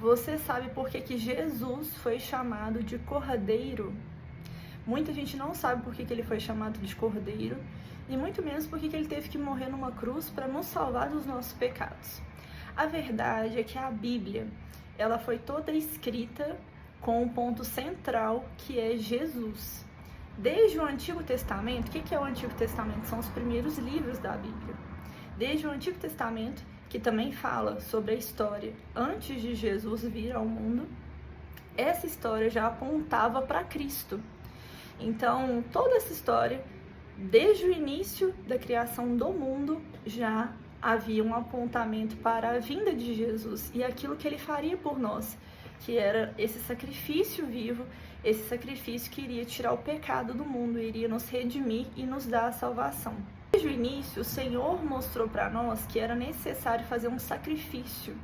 Você sabe por que Jesus foi chamado de Cordeiro? Muita gente não sabe por que ele foi chamado de Cordeiro e muito menos por que ele teve que morrer numa cruz para nos salvar dos nossos pecados. A verdade é que a Bíblia, ela foi toda escrita com um ponto central que é Jesus. Desde o Antigo Testamento, o que é o Antigo Testamento? São os primeiros livros da Bíblia. Desde o Antigo Testamento, que também fala sobre a história antes de Jesus vir ao mundo, essa história já apontava para Cristo. Então, toda essa história, desde o início da criação do mundo, já havia um apontamento para a vinda de Jesus e aquilo que ele faria por nós, que era esse sacrifício vivo, esse sacrifício que iria tirar o pecado do mundo, iria nos redimir e nos dar a salvação. Desde o início, o Senhor mostrou para nós que era necessário fazer um sacrifício.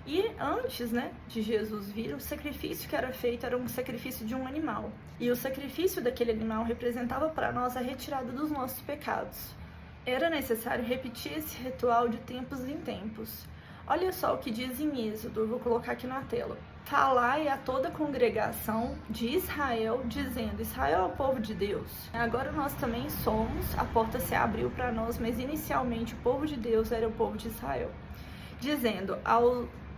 E antes, de Jesus vir, o sacrifício que era feito era um sacrifício de um animal. E o sacrifício daquele animal representava para nós a retirada dos nossos pecados. Era necessário repetir esse ritual de tempos em tempos. Olha só o que diz em Êxodo, eu vou colocar aqui na tela. Falai a toda a congregação de Israel, dizendo: Israel é o povo de Deus. Agora nós também somos, a porta se abriu para nós, mas inicialmente o povo de Deus era o povo de Israel. Dizendo: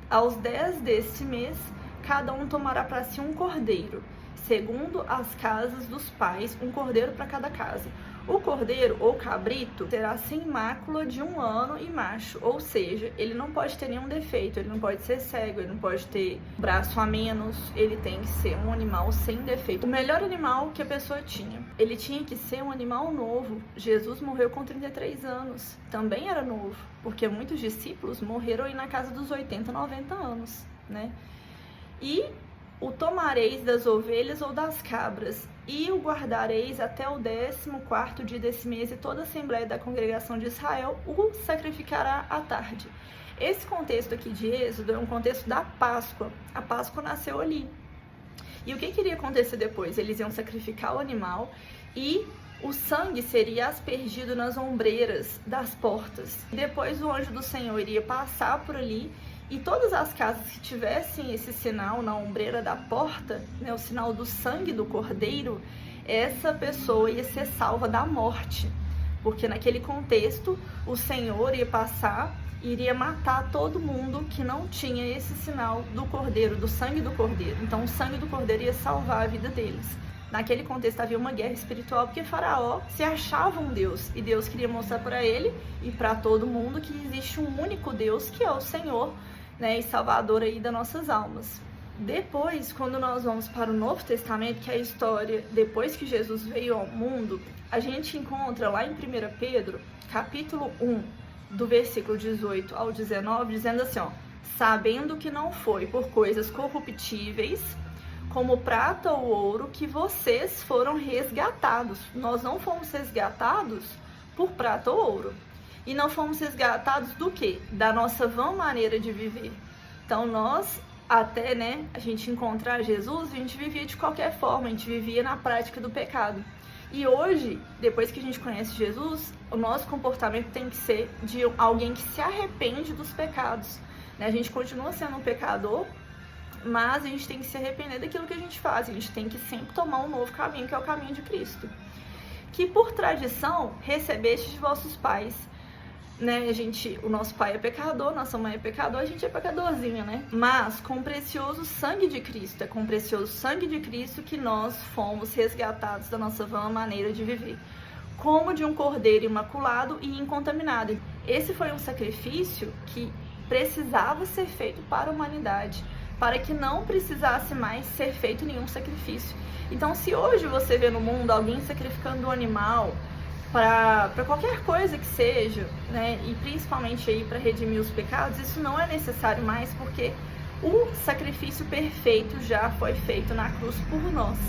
aos 10 deste mês, cada um tomará para si um cordeiro, segundo as casas dos pais, um cordeiro para cada casa. O cordeiro ou cabrito será sem mácula de 1 ano e macho, ou seja, ele não pode ter nenhum defeito, ele não pode ser cego, ele não pode ter braço a menos, ele tem que ser um animal sem defeito. O melhor animal que a pessoa tinha, ele tinha que ser um animal novo. Jesus morreu com 33 anos, também era novo, porque muitos discípulos morreram aí na casa dos 80, 90 anos, E o tomareis das ovelhas ou das cabras, e o guardareis até o 14º dia desse mês, e toda a Assembleia da Congregação de Israel o sacrificará à tarde. Esse contexto aqui de Êxodo é um contexto da Páscoa. A Páscoa nasceu ali. E o que iria acontecer depois? Eles iam sacrificar o animal e o sangue seria aspergido nas ombreiras das portas. Depois o anjo do Senhor iria passar por ali e todas as casas que tivessem esse sinal na ombreira da porta, o sinal do sangue do cordeiro, essa pessoa ia ser salva da morte. Porque naquele contexto, o Senhor ia passar e iria matar todo mundo que não tinha esse sinal do cordeiro, do sangue do cordeiro. Então o sangue do cordeiro ia salvar a vida deles. Naquele contexto havia uma guerra espiritual, porque Faraó se achava um Deus, e Deus queria mostrar para ele e para todo mundo que existe um único Deus, que é o Senhor, e Salvador aí das nossas almas. Depois, quando nós vamos para o Novo Testamento, que é a história depois que Jesus veio ao mundo, a gente encontra lá em 1 Pedro, capítulo 1, do versículo 18 ao 19, dizendo assim, sabendo que não foi por coisas corruptíveis, como prata ou ouro, que vocês foram resgatados. Nós não fomos resgatados por prata ou ouro. E não fomos resgatados do quê? Da nossa vã maneira de viver. Então nós, até a gente encontrar Jesus, a gente vivia de qualquer forma, a gente vivia na prática do pecado. E hoje, depois que a gente conhece Jesus, o nosso comportamento tem que ser de alguém que se arrepende dos pecados. A gente continua sendo um pecador, mas a gente tem que se arrepender daquilo que a gente faz. A gente tem que sempre tomar um novo caminho, que é o caminho de Cristo. Que por tradição recebeste de vossos pais. O nosso pai é pecador, nossa mãe é pecador, a gente é pecadorzinha, Mas com o precioso sangue de Cristo, é com o precioso sangue de Cristo que nós fomos resgatados da nossa vã maneira de viver. Como de um cordeiro imaculado e incontaminado. Esse foi um sacrifício que precisava ser feito para a humanidade, para que não precisasse mais ser feito nenhum sacrifício. Então, se hoje você vê no mundo alguém sacrificando um animal para qualquer coisa que seja, e principalmente aí para redimir os pecados, isso não é necessário mais, porque o sacrifício perfeito já foi feito na cruz por nós.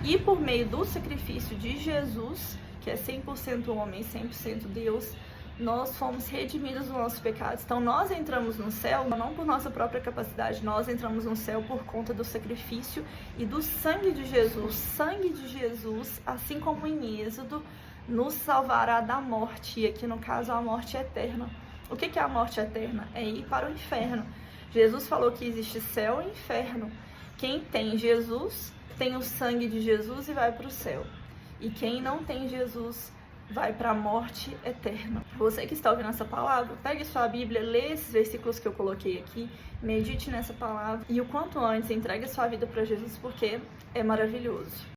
E por meio do sacrifício de Jesus, que é 100% homem, 100% Deus, nós fomos redimidos dos nossos pecados. Então nós entramos no céu não por nossa própria capacidade, nós entramos no céu por conta do sacrifício e do sangue de Jesus. O sangue de Jesus, assim como em Êxodo, nos salvará da morte, e aqui no caso a morte eterna. O que é a morte eterna? É ir para o inferno. Jesus falou que existe céu e inferno. Quem tem Jesus tem o sangue de Jesus e vai para o céu. E quem não tem Jesus vai para a morte eterna. Você que está ouvindo essa palavra, pegue sua Bíblia, lê esses versículos que eu coloquei aqui, medite nessa palavra e o quanto antes entregue sua vida para Jesus, porque é maravilhoso.